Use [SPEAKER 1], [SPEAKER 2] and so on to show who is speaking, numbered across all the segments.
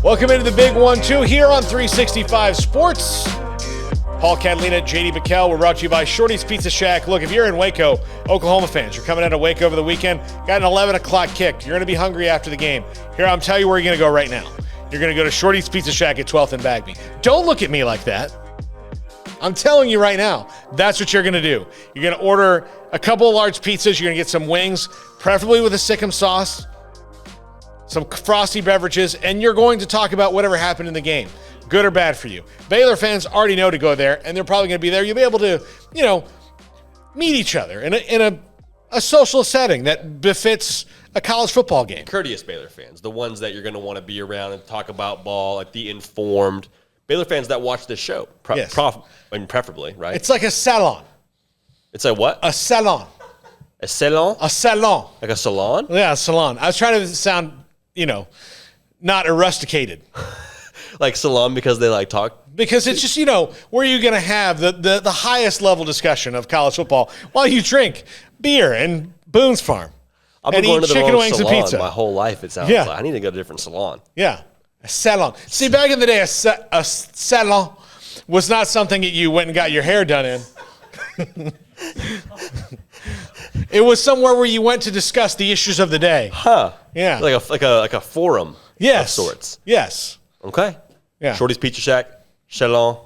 [SPEAKER 1] Welcome into the big 1-2 here on 365 Sports. Paul Catalina, JD Bickel. We're brought to you by Shorty's Pizza Shack. Look, if you're in Waco, Oklahoma fans, you're coming out of Waco over the weekend, got an 11 o'clock kick. You're going to be hungry after the game. Here, I'm telling you where you're going to go right now. You're going to go to Shorty's Pizza Shack at 12th and Bagby. Don't look at me like that. I'm telling you right now, that's what you're going to do. You're going to order a couple of large pizzas. You're going to get some wings, preferably with a Sikkim sauce, some frosty beverages, and you're going to talk about whatever happened in the game, good or bad for you. Baylor fans already know to go there, and they're probably going to be there. You'll be able to, meet each other in a social setting that befits a college football game.
[SPEAKER 2] Courteous Baylor fans, the ones that you're going to want to be around and talk about ball, like the informed Baylor fans that watch this show,
[SPEAKER 1] Yes.
[SPEAKER 2] preferably, right?
[SPEAKER 1] It's like a salon.
[SPEAKER 2] It's a what?
[SPEAKER 1] A salon.
[SPEAKER 2] A salon?
[SPEAKER 1] A salon.
[SPEAKER 2] Like a salon?
[SPEAKER 1] Yeah, a salon. I was trying to sound, not rusticated.
[SPEAKER 2] Like salon because they like talk?
[SPEAKER 1] Because it's just, where you're going to have the highest level discussion of college football while you drink beer and Boone's Farm.
[SPEAKER 2] I've been
[SPEAKER 1] and
[SPEAKER 2] going
[SPEAKER 1] eat
[SPEAKER 2] to the
[SPEAKER 1] chicken
[SPEAKER 2] wrong
[SPEAKER 1] wings
[SPEAKER 2] salon
[SPEAKER 1] and pizza.
[SPEAKER 2] my whole life, it sounds
[SPEAKER 1] Yeah.
[SPEAKER 2] like. I need to go to a different salon.
[SPEAKER 1] Yeah, a salon. See, back in the day, a salon was not something that you went and got your hair done in. It was somewhere where you went to discuss the issues of the day.
[SPEAKER 2] Huh.
[SPEAKER 1] Yeah.
[SPEAKER 2] Like a forum of sorts.
[SPEAKER 1] Yes.
[SPEAKER 2] Okay.
[SPEAKER 1] Yeah.
[SPEAKER 2] Shorty's Pizza Shack, salon.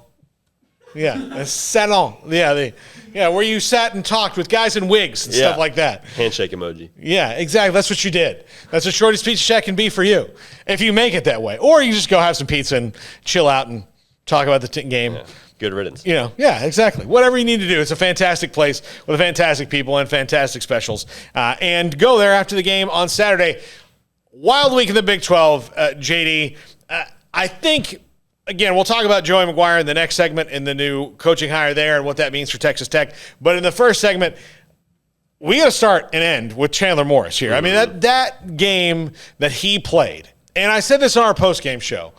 [SPEAKER 1] Yeah, a salon. Yeah, where you sat and talked with guys in wigs and stuff like that.
[SPEAKER 2] Handshake emoji.
[SPEAKER 1] Yeah, exactly. That's what you did. That's what Shorty's Pizza Shack can be for you, if you make it that way. Or you just go have some pizza and chill out and talk about the game.
[SPEAKER 2] Yeah. Good riddance.
[SPEAKER 1] Yeah, exactly. Whatever you need to do. It's a fantastic place with fantastic people and fantastic specials. And go there after the game on Saturday. Wild week in the Big 12, JD. I think, again, we'll talk about Joey McGuire in the next segment and the new coaching hire there and what that means for Texas Tech. But in the first segment, we got to start and end with Chandler Morris here. Mm-hmm. I mean, that game that he played, and I said this on our post-game show,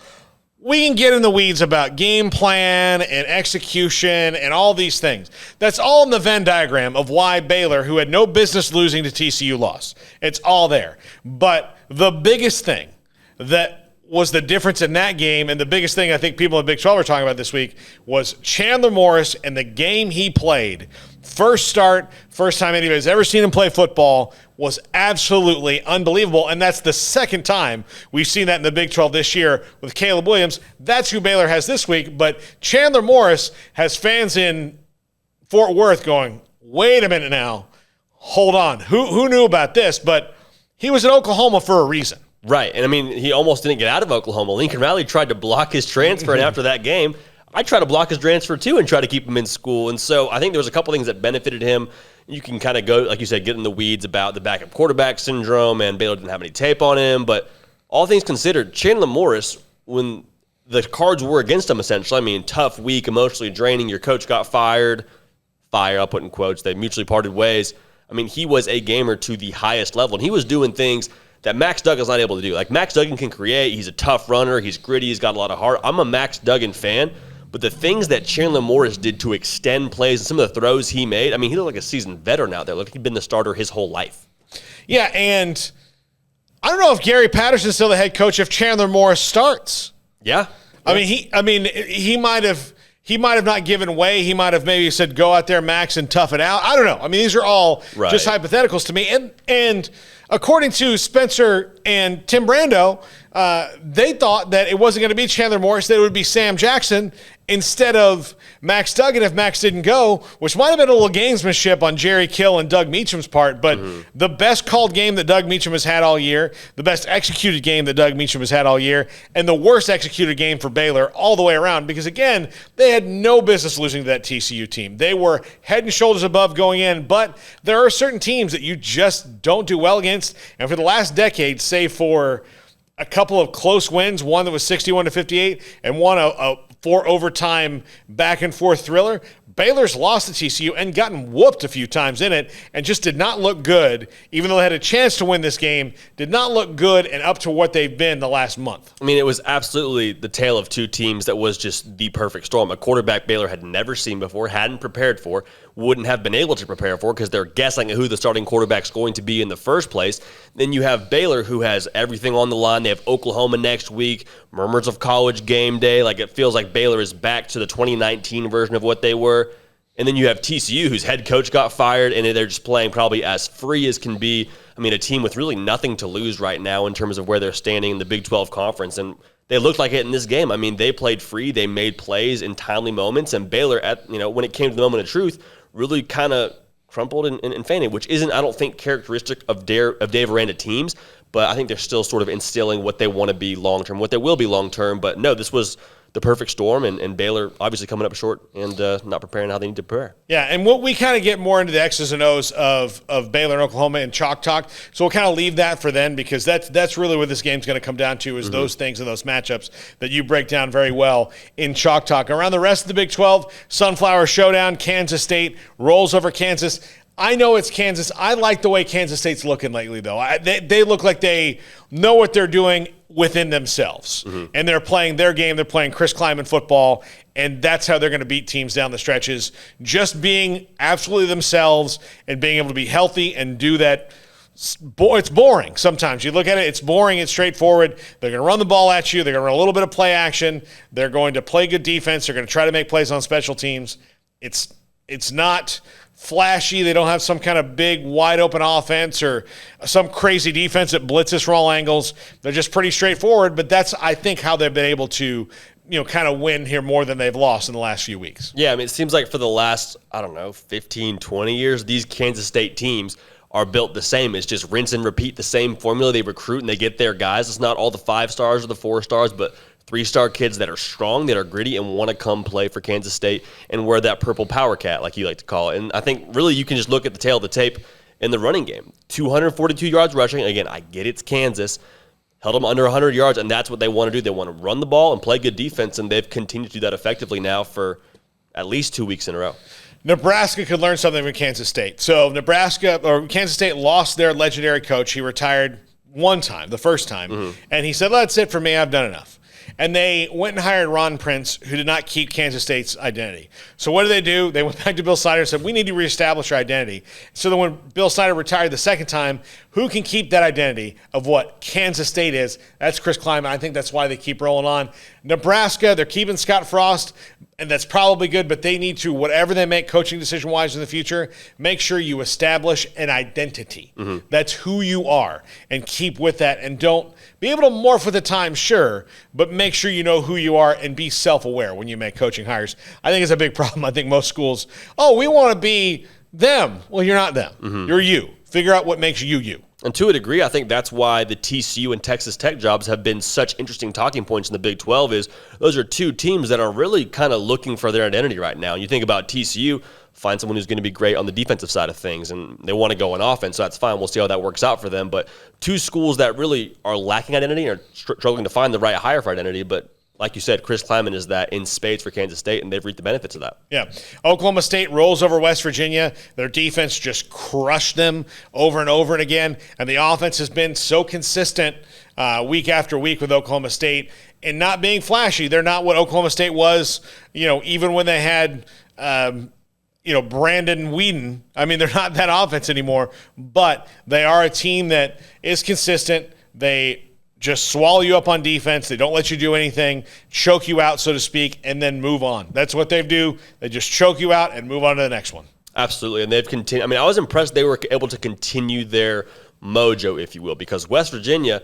[SPEAKER 1] we can get in the weeds about game plan and execution and all these things. That's all in the Venn diagram of why Baylor, who had no business losing to TCU, lost. It's all there. But the biggest thing that was the difference in that game, and the biggest thing I think people in Big 12 are talking about this week, was Chandler Morris and the game he played. First start, first time anybody's ever seen him play football, was absolutely unbelievable. And that's the second time we've seen that in the Big 12 this year with Caleb Williams. That's who Baylor has this week. But Chandler Morris has fans in Fort Worth going, wait a minute now, hold on. Who knew about this? But he was in Oklahoma for a reason.
[SPEAKER 2] Right. And, he almost didn't get out of Oklahoma. Lincoln Riley tried to block his transfer, and after that game, I tried to block his transfer too and try to keep him in school. And so I think there was a couple things that benefited him. You can kind of go, like you said, get in the weeds about the backup quarterback syndrome, and Baylor didn't have any tape on him. But all things considered, Chandler Morris, when the cards were against him, essentially, tough week, emotionally draining, your coach got fired, I'll put in quotes, they mutually parted ways. He was a gamer to the highest level, and he was doing things that Max Duggan's not able to do. Like, Max Duggan can create. He's a tough runner. He's gritty. He's got a lot of heart. I'm a Max Duggan fan. But the things that Chandler Morris did to extend plays and some of the throws he made, he looked like a seasoned veteran out there. Like he'd been the starter his whole life.
[SPEAKER 1] Yeah, and I don't know if Gary Patterson's still the head coach if Chandler Morris starts.
[SPEAKER 2] Yeah.
[SPEAKER 1] He might have not given way. He might have maybe said, go out there, Max, and tough it out. I don't know. These are all just hypotheticals to me. And according to Spencer and Tim Brando, they thought that it wasn't going to be Chandler Morris, that it would be Sam Jackson instead of Max Duggan if Max didn't go, which might have been a little gamesmanship on Jerry Kill and Doug Meacham's part, but the best called game that Doug Meacham has had all year, the best executed game that Doug Meacham has had all year, and the worst executed game for Baylor all the way around, because, again, they had no business losing to that TCU team. They were head and shoulders above going in, but there are certain teams that you just don't do well against, and for the last decade, save for a couple of close wins, one that was 61-58 and one a 4 overtime back and forth thriller, Baylor's lost to TCU and gotten whooped a few times in it and just did not look good, even though they had a chance to win this game, did not look good and up to what they've been the last month.
[SPEAKER 2] I mean, it was absolutely the tale of two teams that was just the perfect storm. A quarterback Baylor had never seen before, hadn't prepared for, wouldn't have been able to prepare for because they're guessing who the starting quarterback's going to be in the first place. Then you have Baylor, who has everything on the line. They have Oklahoma next week, murmurs of college game day. Like, it feels like Baylor is back to the 2019 version of what they were. And then you have TCU, whose head coach got fired, and they're just playing probably as free as can be. I mean, a team with really nothing to lose right now in terms of where they're standing in the Big 12 Conference. And they looked like it in this game. I mean, they played free. They made plays in timely moments. And Baylor, when it came to the moment of truth, really kind of crumpled and fainted, which isn't, I don't think, characteristic of Dave Aranda teams. But I think they're still sort of instilling what they want to be long-term, what they will be long-term. But no, this was the perfect storm, and Baylor obviously coming up short and not preparing how they need to prepare.
[SPEAKER 1] Yeah, and what we kind of get more into the X's and O's of Baylor and Oklahoma and Chalk Talk, so we'll kind of leave that for then because that's really what this game's going to come down to is those things and those matchups that you break down very well in Chalk Talk. Around the rest of the Big 12, Sunflower Showdown, Kansas State rolls over Kansas. I know it's Kansas. I like the way Kansas State's looking lately, though. They look like they know what they're doing within themselves. And they're playing their game. They're playing Chris Kleiman football, and that's how they're going to beat teams down the stretches. Just being absolutely themselves and being able to be healthy and do that. It's boring sometimes. You look at it, it's boring, it's straightforward. They're going to run the ball at you. They're going to run a little bit of play action. They're going to play good defense. They're going to try to make plays on special teams. It's not flashy. They don't have some kind of big, wide-open offense or some crazy defense that blitzes from all angles. They're just pretty straightforward, but that's, I think, how they've been able to, kind of win here more than they've lost in the last few weeks.
[SPEAKER 2] Yeah, I mean, it seems like for the last, 15, 20 years, these Kansas State teams are built the same. It's just rinse and repeat the same formula. They recruit and they get their guys. It's not all the 5 stars or the 4 stars, but 3-star kids that are strong, that are gritty, and want to come play for Kansas State and wear that purple power cat, like you like to call it. And I think really you can just look at the tail of the tape in the running game. 242 yards rushing. Again, I get it's Kansas. Held them under 100 yards, and that's what they want to do. They want to run the ball and play good defense, and they've continued to do that effectively now for at least 2 weeks in a row.
[SPEAKER 1] Nebraska could learn something from Kansas State. So Kansas State lost their legendary coach. He retired one time, the first time, and he said, "That's it for me. I've done enough." And they went and hired Ron Prince, who did not keep Kansas State's identity. So what do? They went back to Bill Snyder and said, we need to reestablish our identity. So then when Bill Snyder retired the second time, who can keep that identity of what Kansas State is? That's Chris Kleiman. I think that's why they keep rolling on. Nebraska, they're keeping Scott Frost, and that's probably good, but they need to, whatever they make coaching decision-wise in the future, make sure you establish an identity. That's who you are, and keep with that, and don't be able to morph with the time, sure, but make sure you know who you are and be self-aware when you make coaching hires. I think it's a big problem. I think most schools, we want to be them. Well, you're not them. You're you. Figure out what makes you you.
[SPEAKER 2] And to a degree, I think that's why the TCU and Texas Tech jobs have been such interesting talking points in the Big 12 is those are two teams that are really kind of looking for their identity right now. And you think about TCU, find someone who's going to be great on the defensive side of things, and they want to go on offense, so that's fine. We'll see how that works out for them. But two schools that really are lacking identity and are struggling to find the right hire for identity, but like you said, Chris Kleiman is that in spades for Kansas State, and they've reaped the benefits of that.
[SPEAKER 1] Yeah. Oklahoma State rolls over West Virginia. Their defense just crushed them over and over and again, and the offense has been so consistent week after week with Oklahoma State and not being flashy. They're not what Oklahoma State was, even when they had Brandon Whedon. I mean, they're not that offense anymore, but they are a team that is consistent. They just swallow you up on defense. They don't let you do anything, choke you out, so to speak, and then move on. That's what they do. They just choke you out and move on to the next one.
[SPEAKER 2] Absolutely, and they've continued. I mean, I was impressed they were able to continue their mojo, if you will, because West Virginia,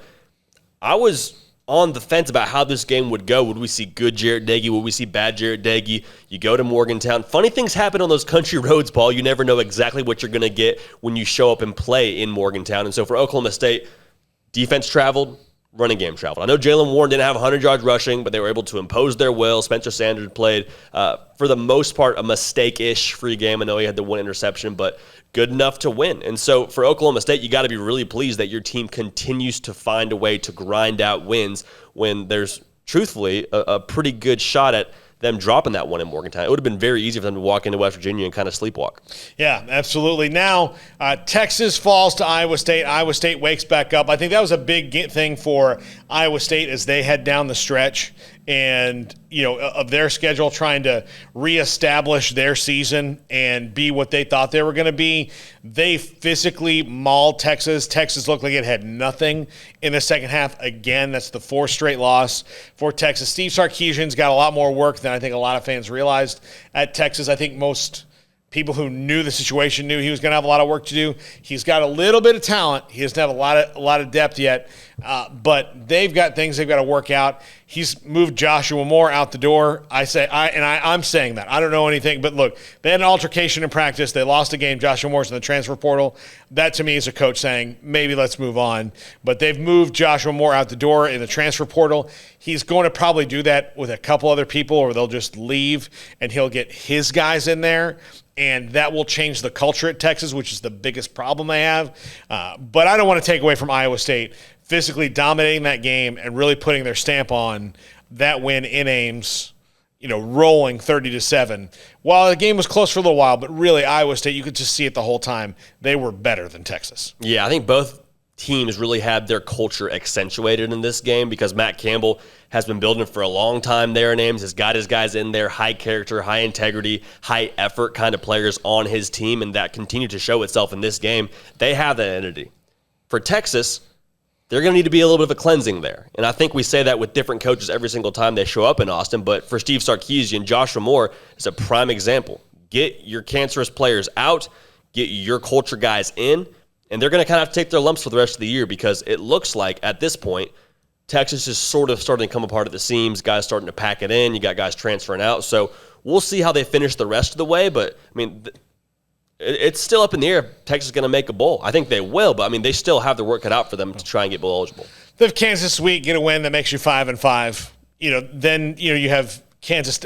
[SPEAKER 2] I was on the fence about how this game would go. Would we see good Jarrett Doege? Would we see bad Jarrett Doege? You go to Morgantown. Funny things happen on those country roads, Paul. You never know exactly what you're going to get when you show up and play in Morgantown. And so for Oklahoma State, defense traveled, running game traveled. I know Jalen Warren didn't have 100 yards rushing, but they were able to impose their will. Spencer Sanders played, for the most part, a mistake-ish free game. I know he had the one interception, but good enough to win. And so for Oklahoma State, you got to be really pleased that your team continues to find a way to grind out wins when there's, truthfully, a pretty good shot at them dropping that one in Morgantown. It would have been very easy for them to walk into West Virginia and kind of sleepwalk.
[SPEAKER 1] Yeah, absolutely. Now, Texas falls to Iowa State. Iowa State wakes back up. I think that was a big thing for Iowa State as they head down the stretch and, of their schedule, trying to reestablish their season and be what they thought they were going to be. They physically mauled Texas. Texas looked like it had nothing in the second half. Again, that's the 4th straight loss for Texas. Steve Sarkisian's got a lot more work than I think a lot of fans realized at Texas. I think most people who knew the situation knew he was going to have a lot of work to do. He's got a little bit of talent. He doesn't have a lot of depth yet, but they've got things they've got to work out. He's moved Joshua Moore out the door. I'm saying that. I don't know anything, but look, they had an altercation in practice. They lost a game. Joshua Moore's in the transfer portal. That to me is a coach saying, maybe let's move on. But they've moved Joshua Moore out the door in the transfer portal. He's going to probably do that with a couple other people, or they'll just leave and he'll get his guys in there. And that will change the culture at Texas, which is the biggest problem they have. But I don't want to take away from Iowa State physically dominating that game and really putting their stamp on that win in Ames, rolling 30-7. While the game was close for a little while, but really Iowa State, you could just see it the whole time. They were better than Texas.
[SPEAKER 2] Yeah, I think both teams really had their culture accentuated in this game because Matt Campbell has been building for a long time there in Ames, has got his guys in there, high character, high integrity, high effort kind of players on his team, and that continued to show itself in this game. They have that entity. For Texas, they're going to need to be a little bit of a cleansing there. And I think we say that with different coaches every single time they show up in Austin, but for Steve Sarkisian, Joshua Moore is a prime example. Get your cancerous players out, get your culture guys in, and they're going to kind of have to take their lumps for the rest of the year because it looks like at this point, Texas is sort of starting to come apart at the seams, guys starting to pack it in, you got guys transferring out. So we'll see how they finish the rest of the way, but I mean, it's still up in the air if Texas is going to make a bowl. I think they will, but I mean, they still have the work cut out for them to try and get bowl eligible.
[SPEAKER 1] They have Kansas this week, get a win that makes you 5-5. Then you have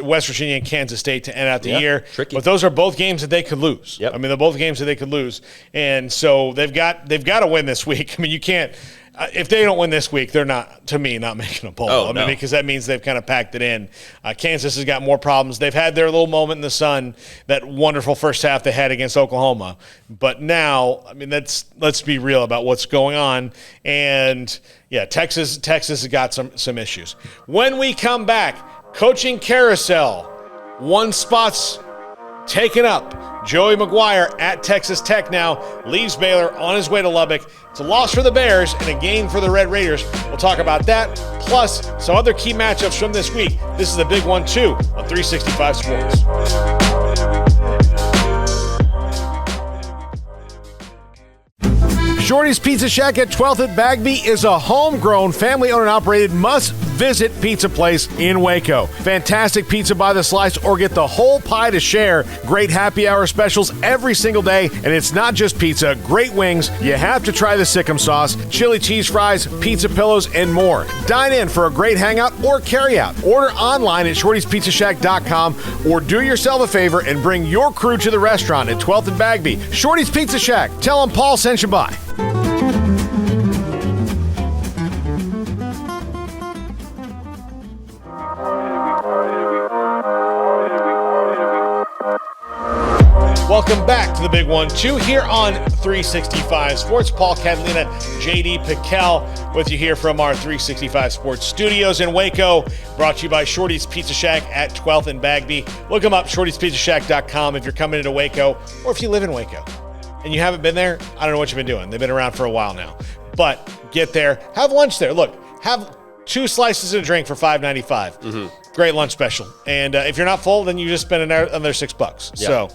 [SPEAKER 1] West Virginia and Kansas State to end out the year.
[SPEAKER 2] Tricky.
[SPEAKER 1] But those are both games that they could lose.
[SPEAKER 2] Yep.
[SPEAKER 1] I mean, they're both games that they could lose. And so they've got to win this week. I mean, you can't if they don't win this week, they're not making a bowl.
[SPEAKER 2] Oh, no.
[SPEAKER 1] Because that means they've kind of packed it in. Kansas has got more problems. They've had their little moment in the sun, that wonderful first half they had against Oklahoma. But now, I mean, let's be real about what's going on. And yeah, Texas has got some issues. When we come back, coaching carousel, one spot's taken up. Joey McGuire at Texas Tech now leaves Baylor on his way to Lubbock. It's a loss for the Bears and a gain for the Red Raiders. We'll talk about that, plus some other key matchups from this week. This is the big one, too, on 365 Sports. Shorty's Pizza Shack at 12th at Bagby is a homegrown, family-owned and operated must-visit pizza place in Waco. Fantastic pizza by the slice or get the whole pie to share. Great happy hour specials every single day, and it's not just pizza. Great wings. You have to try the Sikkim sauce, chili cheese fries, pizza pillows, and more. Dine in for a great hangout or carry-out. Order online at shortyspizzashack.com or do yourself a favor and bring your crew to the restaurant at 12th and Bagby. Shorty's Pizza Shack. Tell them Paul sent you by. Welcome back to the Big 1-2 here on 365 Sports. Paul Catalina, JD Piquel with you here from our 365 Sports studios in Waco. Brought to you by Shorty's Pizza Shack at 12th and Bagby. Look them up, shortyspizzashack.com if you're coming into Waco or if you live in Waco and you haven't been there. I don't know what you've been doing. They've been around for a while now. But get there. Have lunch there. Look, have 2 slices and a drink for $5.95. Mm-hmm. Great lunch special. And if you're not full, then you just spend another $6.
[SPEAKER 2] Yeah.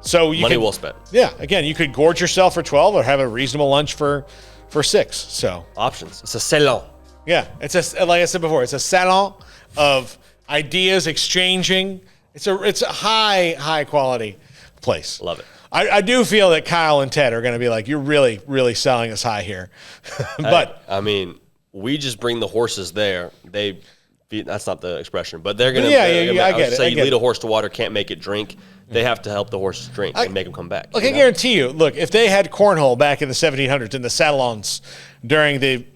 [SPEAKER 1] So you
[SPEAKER 2] money well spent.
[SPEAKER 1] Yeah. Again, you could gorge yourself for 12 or have a reasonable lunch for 6. So
[SPEAKER 2] options. It's a salon.
[SPEAKER 1] Yeah. It's like I said before, it's a salon of ideas exchanging. It's a high quality place.
[SPEAKER 2] Love it.
[SPEAKER 1] I do feel that Kyle and Ted are going to be like, you're really, really selling us high here. But
[SPEAKER 2] I mean, we just bring the horses there. That's not the expression, but they're going to.
[SPEAKER 1] Yeah, I get it.
[SPEAKER 2] Say you lead a horse to water, can't make it drink. They have to help the horses drink and make them come back.
[SPEAKER 1] Look, I guarantee you. Look, if they had cornhole back in the 1700s in the salons during the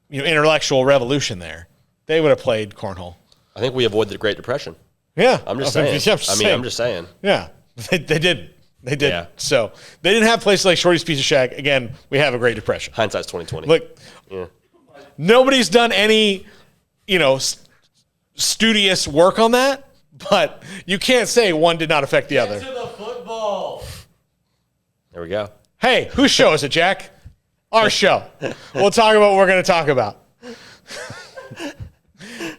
[SPEAKER 1] intellectual revolution, there, they would have played cornhole.
[SPEAKER 2] I think we avoided the Great Depression.
[SPEAKER 1] Yeah.
[SPEAKER 2] I'm just saying. I'm just saying.
[SPEAKER 1] Yeah, they did. They did.
[SPEAKER 2] Yeah.
[SPEAKER 1] So they didn't have places like Shorty's Pizza Shack. Again, we have a Great Depression.
[SPEAKER 2] Hindsight's 2020.
[SPEAKER 1] Look,
[SPEAKER 2] yeah.
[SPEAKER 1] Nobody's done any, studious work on that, but you can't say one did not affect the other.
[SPEAKER 2] To the football. There we go.
[SPEAKER 1] Hey, whose show is it, Jack? Our show. We'll talk about what we're going to talk about.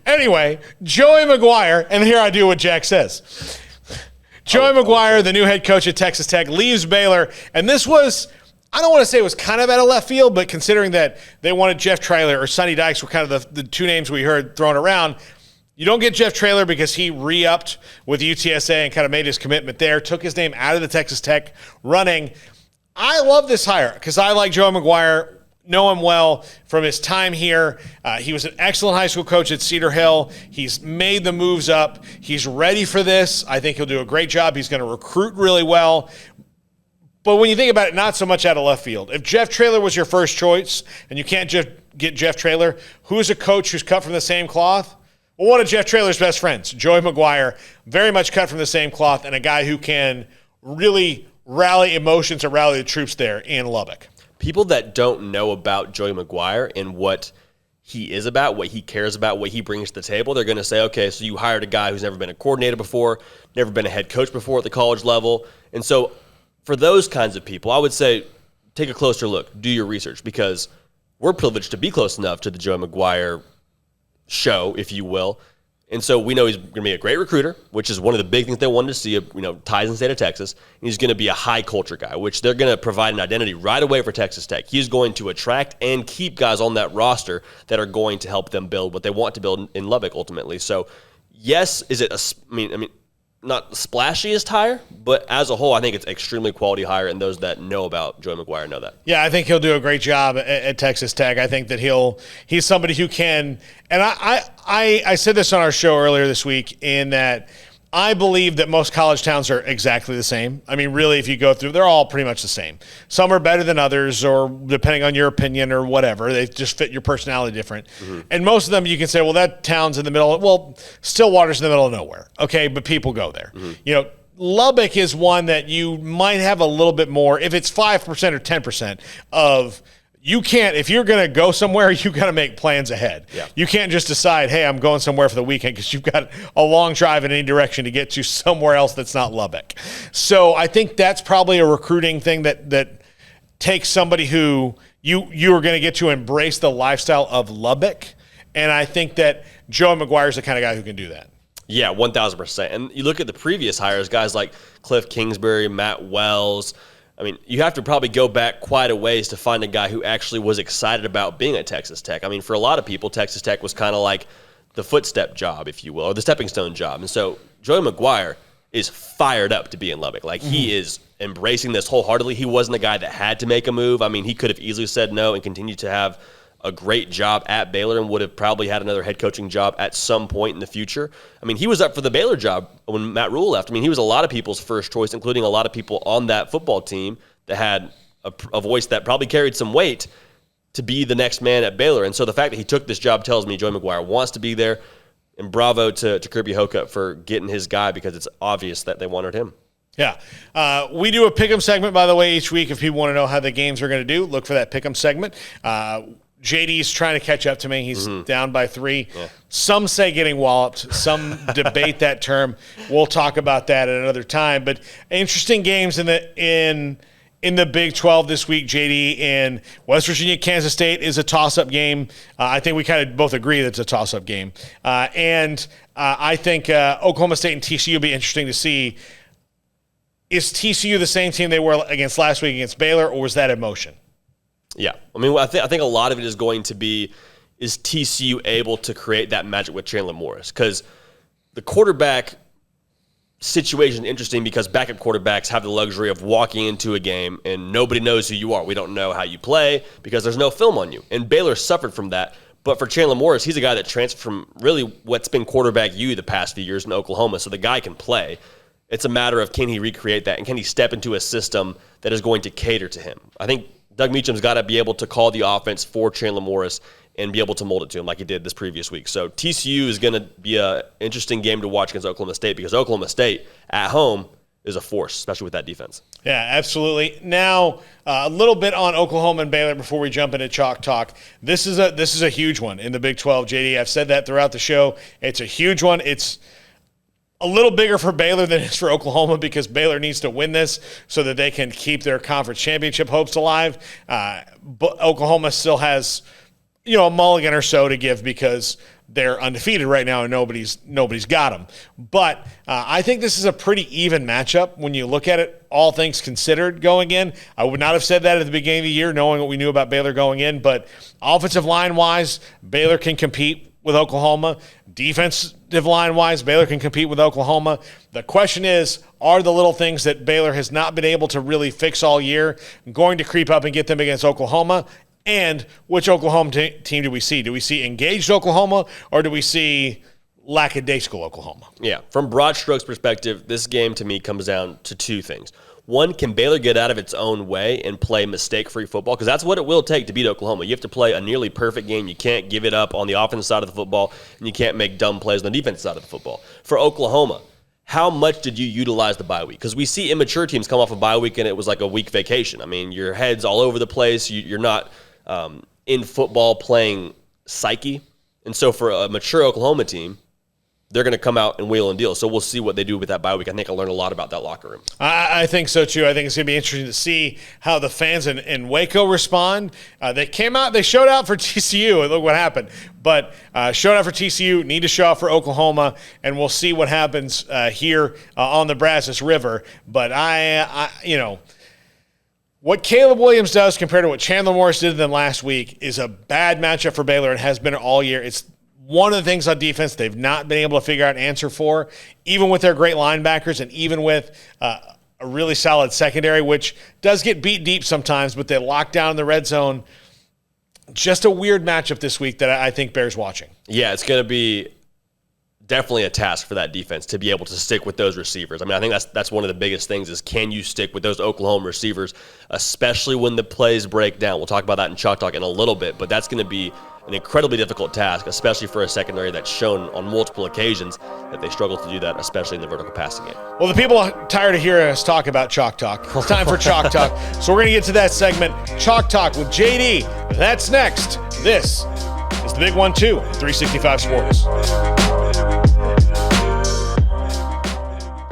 [SPEAKER 1] Anyway, Joey McGuire, and here I do what Jack says. Joey McGuire, the new head coach at Texas Tech, leaves Baylor, and this was, I don't want to say it was kind of out of left field, but considering that they wanted Jeff Traylor or Sonny Dykes were kind of the two names we heard thrown around, you don't get Jeff Traylor because he re-upped with UTSA and kind of made his commitment there, took his name out of the Texas Tech running. I love this hire because I like Joey McGuire, know him well from his time here. He was an excellent high school coach at Cedar Hill. He's made the moves up. He's ready for this. I think he'll do a great job. He's going to recruit really well. But when you think about it, not so much out of left field. If Jeff Traylor was your first choice and you can't just get Jeff Traylor, who's a coach who's cut from the same cloth? Well, one of Jeff Traylor's best friends, Joey McGuire, very much cut from the same cloth and a guy who can really rally emotions or rally the troops there in Lubbock.
[SPEAKER 2] People that don't know about Joey McGuire and what he is about, what he cares about, what he brings to the table, they're going to say, okay, so you hired a guy who's never been a coordinator before, never been a head coach before at the college level. And so for those kinds of people, I would say take a closer look, do your research, because we're privileged to be close enough to the Joey McGuire show, if you will. And so we know he's going to be a great recruiter, which is one of the big things they wanted to see, ties in the state of Texas. And he's going to be a high culture guy, which they're going to provide an identity right away for Texas Tech. He's going to attract and keep guys on that roster that are going to help them build what they want to build in Lubbock ultimately. So, yes, is it not the splashiest hire, but as a whole, I think it's extremely quality hire, and those that know about Joey McGuire know that.
[SPEAKER 1] Yeah, I think he'll do a great job at Texas Tech. I think that he's somebody who can, and I said this on our show earlier this week, in that I believe that most college towns are exactly the same. I mean, really, if you go through, they're all pretty much the same. Some are better than others, or depending on your opinion or whatever, they just fit your personality different. Mm-hmm. And most of them, you can say, well, that town's in the middle. Well, Stillwater's in the middle of nowhere. Okay, but people go there. Mm-hmm. Lubbock is one that you might have a little bit more, if it's 5% or 10% of. You can't, if you're going to go somewhere, you got to make plans ahead. Yeah. You can't just decide, hey, I'm going somewhere for the weekend, because you've got a long drive in any direction to get to somewhere else that's not Lubbock. So I think that's probably a recruiting thing that takes somebody who you are going to get to embrace the lifestyle of Lubbock. And I think that Joe McGuire is the kind of guy who can do that.
[SPEAKER 2] Yeah, 1,000%. And you look at the previous hires, guys like Cliff Kingsbury, Matt Wells. I mean, you have to probably go back quite a ways to find a guy who actually was excited about being at Texas Tech. I mean, for a lot of people, Texas Tech was kind of like the footstep job, if you will, or the stepping stone job. And so Joey McGuire is fired up to be in Lubbock. Like, he is embracing this wholeheartedly. He wasn't a guy that had to make a move. I mean, he could have easily said no and continued to have a great job at Baylor and would have probably had another head coaching job at some point in the future. I mean, he was up for the Baylor job when Matt Rule left. I mean, he was a lot of people's first choice, including a lot of people on that football team that had a voice that probably carried some weight to be the next man at Baylor. And so the fact that he took this job tells me Joey McGuire wants to be there. And bravo to Kirby Hocutt for getting his guy, because it's obvious that they wanted him.
[SPEAKER 1] Yeah. We do a pick'em segment, by the way, each week. If people want to know how the games are going to do, look for that pick'em segment. JD's trying to catch up to me. He's down by 3. Yeah. Some say getting walloped. Some debate that term. We'll talk about that at another time. But interesting games in the Big 12 this week, JD. In West Virginia, Kansas State is a toss-up game. I think we kind of both agree that it's a toss-up game. And I think Oklahoma State and TCU will be interesting to see. Is TCU the same team they were against last week against Baylor, or was that emotion?
[SPEAKER 2] Yeah. I mean, I think a lot of it is going to be, is TCU able to create that magic with Chandler Morris? Because the quarterback situation is interesting, because backup quarterbacks have the luxury of walking into a game and nobody knows who you are. We don't know how you play because there's no film on you. And Baylor suffered from that. But for Chandler Morris, he's a guy that transferred from really what's been quarterback U the past few years in Oklahoma. So the guy can play. It's a matter of, can he recreate that, and can he step into a system that is going to cater to him? I think Doug Meacham's got to be able to call the offense for Chandler Morris and be able to mold it to him like he did this previous week. So TCU is going to be an interesting game to watch against Oklahoma State because Oklahoma State at home is a force, especially with that defense.
[SPEAKER 1] Yeah, absolutely. Now, a little bit on Oklahoma and Baylor before we jump into Chalk Talk. This is a huge one in the Big 12, JD. I've said that throughout the show. It's a huge one. It's a little bigger for Baylor than it is for Oklahoma because Baylor needs to win this so that they can keep their conference championship hopes alive. But Oklahoma still has a mulligan or so to give because they're undefeated right now and nobody's got them. But I think this is a pretty even matchup when you look at it, all things considered going in. I would not have said that at the beginning of the year knowing what we knew about Baylor going in, but offensive line-wise, Baylor can compete with Oklahoma. Defensive line-wise, Baylor can compete with Oklahoma. The question is, are the little things that Baylor has not been able to really fix all year going to creep up and get them against Oklahoma? And which Oklahoma team do we see? Do we see engaged Oklahoma or do we see lackadaisical Oklahoma?
[SPEAKER 2] Yeah, from broad strokes perspective, this game to me comes down to two things. One, can Baylor get out of its own way and play mistake-free football? Because that's what it will take to beat Oklahoma. You have to play a nearly perfect game. You can't give it up on the offensive side of the football, and you can't make dumb plays on the defensive side of the football. For Oklahoma, how much did you utilize the bye week? Because we see immature teams come off a bye week, and it was like a week vacation. I mean, your head's all over the place. You're not in football playing psyche. And so for a mature Oklahoma team, they're going to come out and wheel and deal. So we'll see what they do with that bye week. I think I'll learn a lot about that locker room.
[SPEAKER 1] I think so, too. I think it's going to be interesting to see how the fans in Waco respond. They came out, they showed out for TCU, and look what happened. But showed out for TCU, need to show out for Oklahoma, and we'll see what happens here on the Brazos River. But what Caleb Williams does compared to what Chandler Morris did to them last week is a bad matchup for Baylor and has been all year. It's one of the things on defense they've not been able to figure out an answer for, even with their great linebackers and even with a really solid secondary, which does get beat deep sometimes, but they lock down in the red zone. Just a weird matchup this week that I think bears watching.
[SPEAKER 2] Yeah, it's going to be definitely a task for that defense to be able to stick with those receivers. I mean, I think that's one of the biggest things is can you stick with those Oklahoma receivers, especially when the plays break down. We'll talk about that in Chalk Talk in a little bit, but that's going to be an incredibly difficult task, especially for a secondary that's shown on multiple occasions that they struggle to do that, especially in the vertical passing game.
[SPEAKER 1] Well, the people are tired of hearing us talk about Chalk Talk. It's time for Chalk Talk. So we're going to get to that segment, Chalk Talk with JD. That's next. This is the Big 1-2, 365 Sports.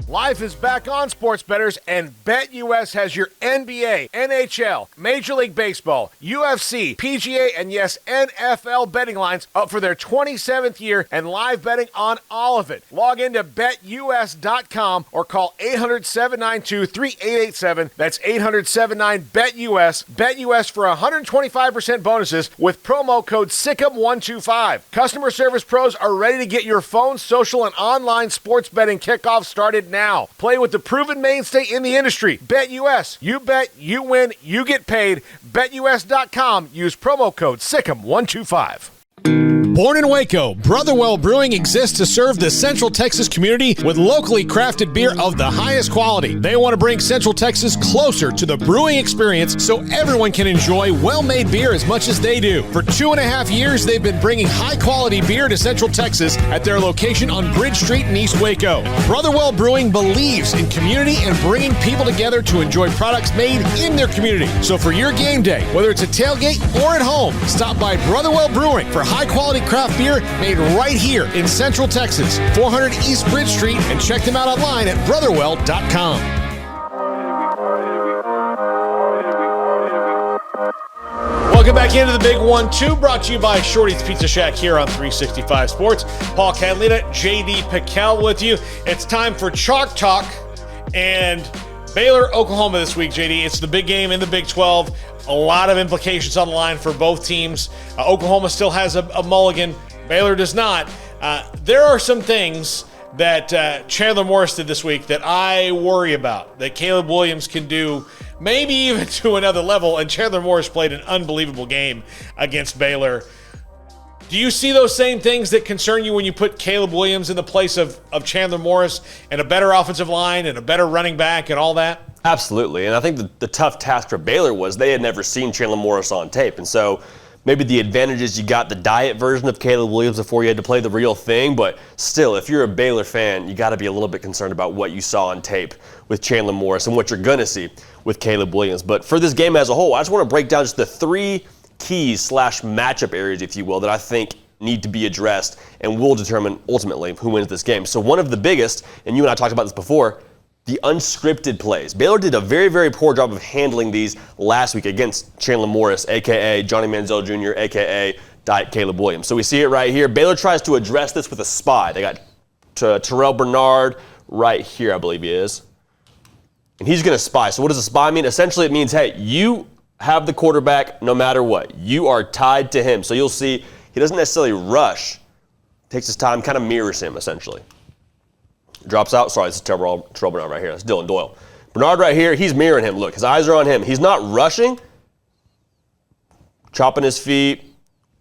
[SPEAKER 1] Life is back on, sports bettors, and BetUS has your NBA, NHL, Major League Baseball, UFC, PGA, and yes, NFL betting lines up for their 27th year and live betting on all of it. Log into BetUS.com or call 800-792-3887. That's 800-79-BETUS. BetUS for 125% bonuses with promo code SICK'EM125. Customer service pros are ready to get your phone, social, and online sports betting kickoff started now. Play with the proven mainstay in the industry. BetUS. You bet, you win, you get paid. BetUS.com. Use promo code SICK'EM125. Born in Waco, Brotherwell Brewing exists to serve the Central Texas community with locally crafted beer of the highest quality. They want to bring Central Texas closer to the brewing experience so everyone can enjoy well-made beer as much as they do. For 2.5 years, they've been bringing high-quality beer to Central Texas at their location on Bridge Street in East Waco. Brotherwell Brewing believes in community and bringing people together to enjoy products made in their community. So for your game day, whether it's a tailgate or at home, stop by Brotherwell Brewing for high-quality craft beer made right here in Central Texas, 400 East Bridge Street, and check them out online at brotherwell.com. Welcome back into the Big 1-2, brought to you by Shorty's Pizza Shack here on 365 Sports. Paul Catalina, JD Piquel with you. It's time for Chalk Talk and Baylor, Oklahoma this week, JD. It's the big game in the Big 12. A lot of implications on the line for both teams. Oklahoma still has a mulligan. Baylor does not. There are some things that Chandler Morris did this week that I worry about, that Caleb Williams can do maybe even to another level, and Chandler Morris played an unbelievable game against Baylor. Do you see those same things that concern you when you put Caleb Williams in the place of Chandler Morris and a better offensive line and a better running back and all that?
[SPEAKER 2] Absolutely, and I think the tough task for Baylor was they had never seen Chandler Morris on tape, and so Maybe the advantage is you got the diet version of Caleb Williams before you had to play the real thing, but still, if you're a Baylor fan, you got to be a little bit concerned about what you saw on tape with Chandler Morris and what you're going to see with Caleb Williams. But for this game as a whole, I just want to break down just the 3 keys / matchup areas, if you will, that I think need to be addressed and will determine ultimately who wins this game. So one of the biggest, and you and I talked about this before, the unscripted plays. Baylor did a very, very poor job of handling these last week against Chandler Morris, a.k.a. Johnny Manziel Jr., a.k.a. Diet Caleb Williams. So we see it right here. Baylor tries to address this with a spy. They got Terrell Bernard right here, I believe he is. And he's going to spy. So what does a spy mean? Essentially, it means, hey, you have the quarterback no matter what. You are tied to him. So you'll see he doesn't necessarily rush. Takes his time, kind of mirrors him, essentially. Drops out. Sorry, this is Terrell Bernard right here. That's Dylan Doyle. Bernard right here, he's mirroring him. Look, his eyes are on him. He's not rushing, chopping his feet,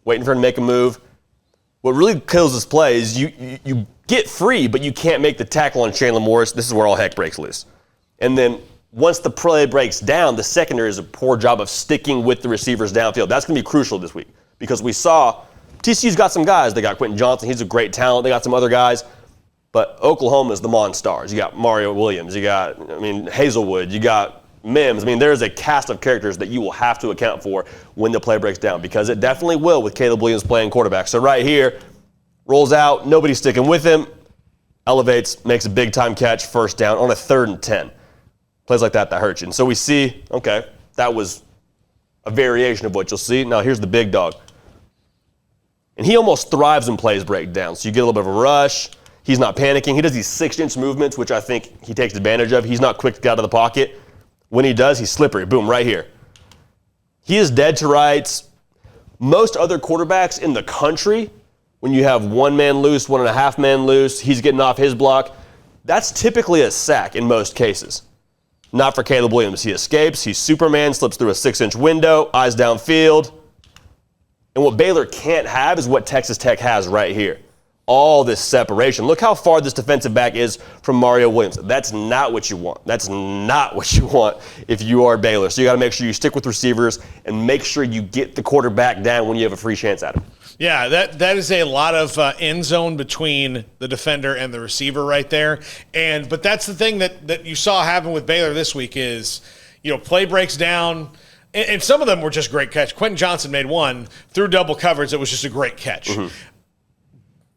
[SPEAKER 2] waiting for him to make a move. What really kills this play is you get free, but you can't make the tackle on Chandler Morris. This is where all heck breaks loose. And then once the play breaks down, the secondary does a poor job of sticking with the receivers downfield. That's going to be crucial this week because we saw TCU's got some guys. They got Quentin Johnson. He's a great talent. They got some other guys. But Oklahoma's the Monstars. You got Mario Williams. You got, Hazelwood. You got Mims. There's a cast of characters that you will have to account for when the play breaks down because it definitely will with Caleb Williams playing quarterback. So right here, rolls out, nobody's sticking with him, elevates, makes a big-time catch, first down on a 3rd and 10. Plays like that hurts you. And so we see, okay, that was a variation of what you'll see. Now here's the big dog. And he almost thrives when plays break down. So you get a little bit of a rush. He's not panicking. He does these 6-inch movements, which I think he takes advantage of. He's not quick to get out of the pocket. When he does, he's slippery. Boom, right here. He is dead to rights. Most other quarterbacks in the country, when you have 1 man loose, 1.5 man loose, he's getting off his block, that's typically a sack in most cases. Not for Caleb Williams. He escapes. He's Superman, slips through a 6-inch window, eyes downfield. And what Baylor can't have is what Texas Tech has right here. All this separation. Look how far this defensive back is from Mario Williams. That's not what you want. That's not what you want if you are Baylor. So you got to make sure you stick with receivers and make sure you get the quarterback down when you have a free chance at him.
[SPEAKER 1] Yeah, that is a lot of end zone between the defender and the receiver right there. But that's the thing that you saw happen with Baylor this week is, play breaks down. And some of them were just great catch. Quentin Johnson made one through double coverage. It was just a great catch. Mm-hmm.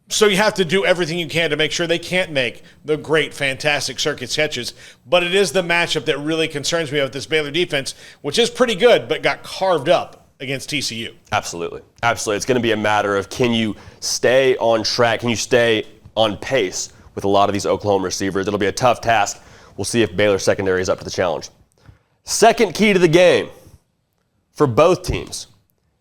[SPEAKER 1] So you have to do everything you can to make sure they can't make the great, fantastic circuit catches. But it is the matchup that really concerns me with this Baylor defense, which is pretty good, but got carved up against TCU.
[SPEAKER 2] Absolutely. Absolutely. It's going to be a matter of can you stay on track? Can you stay on pace with a lot of these Oklahoma receivers? It'll be a tough task. We'll see if Baylor secondary is up to the challenge. Second key to the game for both teams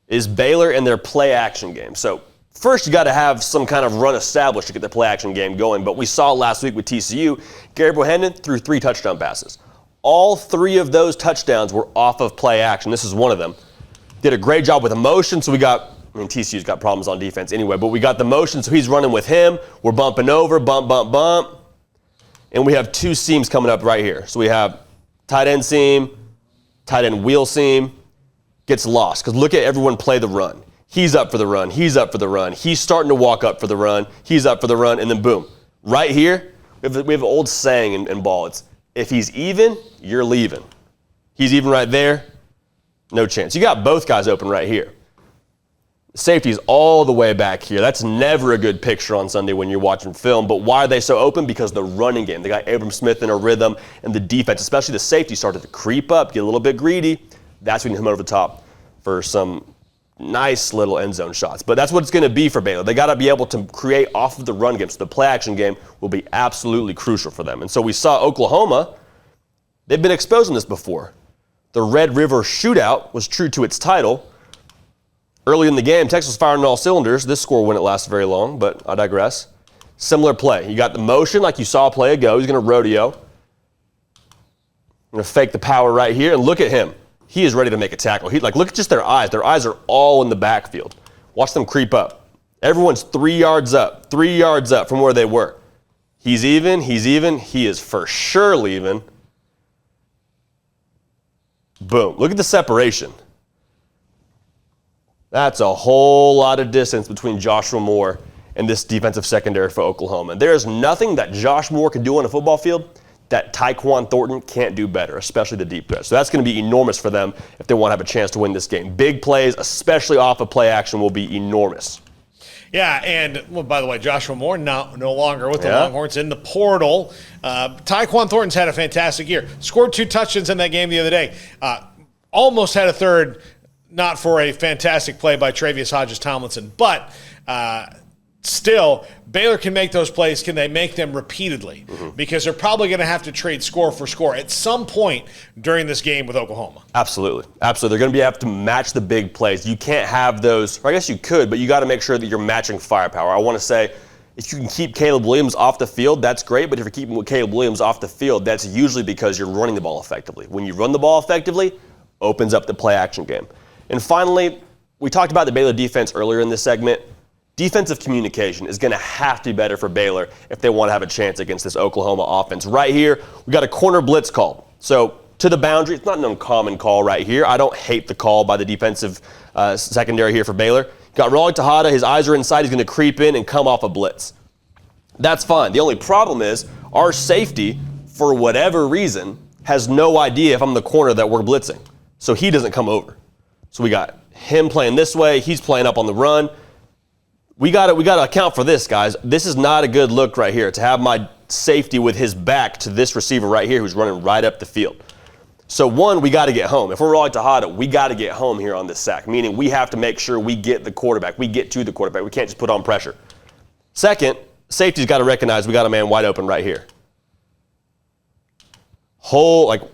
[SPEAKER 2] is Baylor and their play action game. So first, you got to have some kind of run established to get the play action game going. But we saw last week with TCU, Gary Bohannon threw 3 touchdown passes. All 3 of those touchdowns were off of play action. This is one of them. Did a great job with the motion. So TCU's got problems on defense anyway, but we got the motion. So he's running with him. We're bumping over, bump, bump, bump. And we have 2 seams coming up right here. So we have tight end seam, tight end wheel seam. Gets lost because look at everyone play the run. He's up for the run. He's up for the run. He's starting to walk up for the run. He's up for the run. And then boom. Right here, we have an old saying in ball. It's, if he's even, you're leaving. He's even right there. No chance. You got both guys open right here. Safety's all the way back here. That's never a good picture on Sunday when you're watching film. But why are they so open? Because the running game. They got Abram Smith in a rhythm. And the defense, especially the safety, started to creep up, get a little bit greedy. That's when you come over the top for some nice little end zone shots. But that's what it's going to be for Baylor. They got to be able to create off of the run game. So the play action game will be absolutely crucial for them. And so we saw Oklahoma. They've been exposing this before. The Red River shootout was true to its title. Early in the game, Texas was firing on all cylinders. This score wouldn't last very long, but I digress. Similar play. You got the motion like you saw a play ago. He's going to rodeo. Going to fake the power right here. And look at him. He is ready to make a tackle. Look at just their eyes. Their eyes are all in the backfield. Watch them creep up. Everyone's 3 yards up from where they were. He's even. He is for sure leaving. Boom. Look at the separation. That's a whole lot of distance between Joshua Moore and this defensive secondary for Oklahoma. There is nothing that Josh Moore can do on a football field that Tyquan Thornton can't do better, especially the deep threat. So that's going to be enormous for them if they want to have a chance to win this game. Big plays, especially off of play action, will be enormous.
[SPEAKER 1] Yeah, and well, by the way, Joshua Moore no longer with the Longhorns in the portal. Tyquan Thornton's had a fantastic year. Scored 2 touchdowns in that game the other day. Almost had a third, not for a fantastic play by Travius Hodges-Tomlinson, but still, Baylor can make those plays. Can they make them repeatedly? Because they're probably going to have to trade score for score at some point during this game with Oklahoma.
[SPEAKER 2] Absolutely. They're going to have to match the big plays. You can't have those, or I guess you could, but you got to make sure that you're matching firepower. I want to say, if you can keep Caleb Williams off the field, that's great, but if you're keeping Caleb Williams off the field, that's usually because you're running the ball effectively. When you run the ball effectively, opens up the play action game. And finally, we talked about the Baylor defense earlier in this segment. Defensive communication is going to have to be better for Baylor if they want to have a chance against this Oklahoma offense. Right here, we got a corner blitz call. So to the boundary, it's not an uncommon call right here. I don't hate the call by the defensive secondary here for Baylor. Got Raleigh Tejada, his eyes are inside, he's going to creep in and come off a blitz. That's fine. The only problem is our safety, for whatever reason, has no idea if I'm the corner that we're blitzing. So he doesn't come over. So we got him playing this way, he's playing up on the run. We got to account for this, guys. This is not a good look right here to have my safety with his back to this receiver right here who's running right up the field. So one, we got to get home. If we're Raleigh Tejada, we got to get home here on this sack, meaning we have to make sure we get the quarterback. We get to the quarterback. We can't just put on pressure. Second, safety's got to recognize we got a man wide open right here.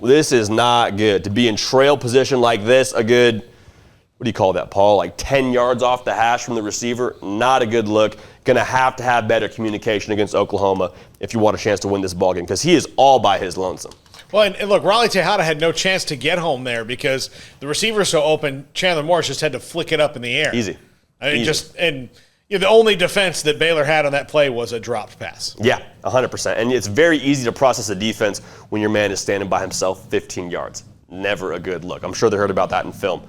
[SPEAKER 2] This is not good. To be in trail position like this, a good, what do you call that, Paul? Like 10 yards off the hash from the receiver. Not a good look. Going to have better communication against Oklahoma if you want a chance to win this ballgame because he is all by his lonesome.
[SPEAKER 1] Well, and look, Raleigh Tejada had no chance to get home there because the receiver is so open. Chandler Morris just had to flick it up in the air.
[SPEAKER 2] Easy.
[SPEAKER 1] I mean, the only defense that Baylor had on that play was a dropped pass.
[SPEAKER 2] Yeah, 100%. And it's very easy to process a defense when your man is standing by himself 15 yards. Never a good look. I'm sure they heard about that in film.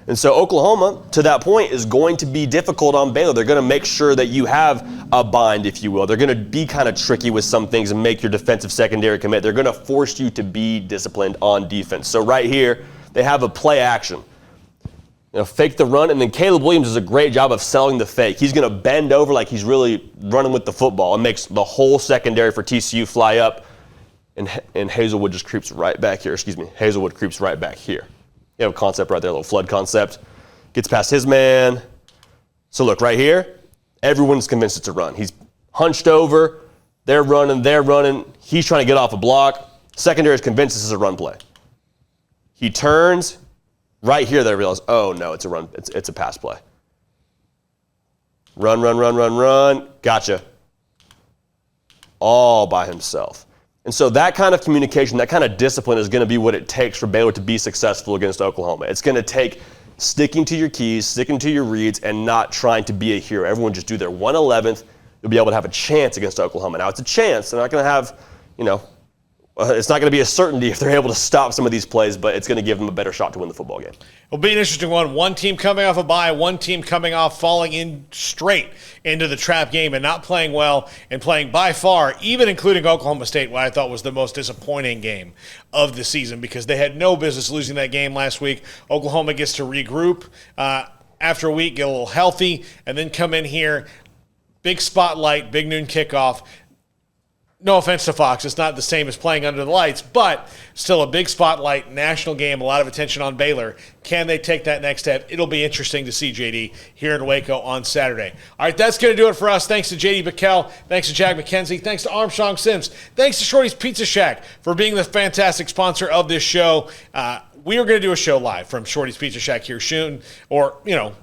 [SPEAKER 2] And so Oklahoma, to that point, is going to be difficult on Baylor. They're going to make sure that you have a bind, if you will. They're going to be kind of tricky with some things and make your defensive secondary commit. They're going to force you to be disciplined on defense. So right here, they have a play action. Fake the run, and then Caleb Williams does a great job of selling the fake. He's going to bend over like he's really running with the football and makes the whole secondary for TCU fly up, and Hazelwood just creeps right back here. Hazelwood creeps right back here. You have a concept right there, a little flood concept. Gets past his man. So look, right here, everyone's convinced it's a run. He's hunched over. They're running. He's trying to get off a block. Secondary is convinced this is a run play. He turns. Right here, they realize, oh, no, it's a run. It's a pass play. Run. Gotcha. All by himself. And so that kind of communication, that kind of discipline is going to be what it takes for Baylor to be successful against Oklahoma. It's going to take sticking to your keys, sticking to your reads, and not trying to be a hero. Everyone just do their 1/11th. You'll be able to have a chance against Oklahoma. Now, it's a chance. They're not going to have, it's not going to be a certainty if they're able to stop some of these plays, but it's going to give them a better shot to win the football game.
[SPEAKER 1] It'll be an interesting one. One team coming off a bye, one team coming off falling in straight into the trap game and not playing well and playing by far, even including Oklahoma State, what I thought was the most disappointing game of the season because they had no business losing that game last week. Oklahoma gets to regroup after a week, get a little healthy, and then come in here. Big spotlight, big noon kickoff. No offense to Fox, it's not the same as playing under the lights, but still a big spotlight, national game, a lot of attention on Baylor. Can they take that next step? It'll be interesting to see, JD, here in Waco on Saturday. All right, that's going to do it for us. Thanks to JD Bickel. Thanks to Jack McKenzie. Thanks to Armstrong Sims. Thanks to Shorty's Pizza Shack for being the fantastic sponsor of this show. We are going to do a show live from Shorty's Pizza Shack here soon, or,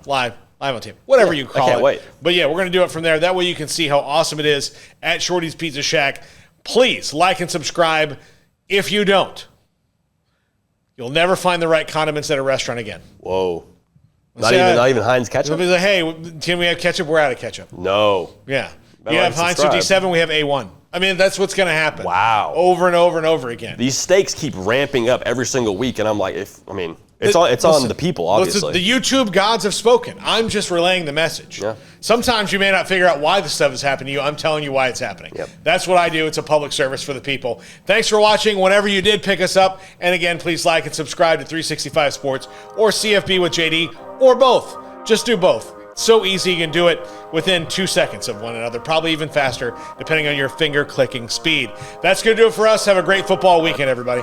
[SPEAKER 1] live on tape, whatever you call it. I can't wait. But yeah, we're going to do it from there. That way you can see how awesome it is at Shorty's Pizza Shack. Please like and subscribe. If you don't, you'll never find the right condiments at a restaurant again.
[SPEAKER 2] Whoa. Not even Heinz ketchup?
[SPEAKER 1] Like, hey, can we have ketchup? We're out of ketchup.
[SPEAKER 2] No.
[SPEAKER 1] Yeah. You have Heinz 57, we have A1. I mean, that's what's going to happen.
[SPEAKER 2] Wow.
[SPEAKER 1] Over and over and over again.
[SPEAKER 2] These stakes keep ramping up every single week, and I'm like, it's on the people, obviously.
[SPEAKER 1] The YouTube gods have spoken. I'm just relaying the message.
[SPEAKER 2] Yeah.
[SPEAKER 1] Sometimes you may not figure out why this stuff is happening to you. I'm telling you why it's happening.
[SPEAKER 2] Yep.
[SPEAKER 1] That's what I do. It's a public service for the people. Thanks for watching. Whenever you did pick us up, and again, please like and subscribe to 365 Sports or CFB with JD or both. Just do both. So easy, you can do it within 2 seconds of one another, probably even faster, depending on your finger clicking speed. That's going to do it for us. Have a great football weekend, everybody.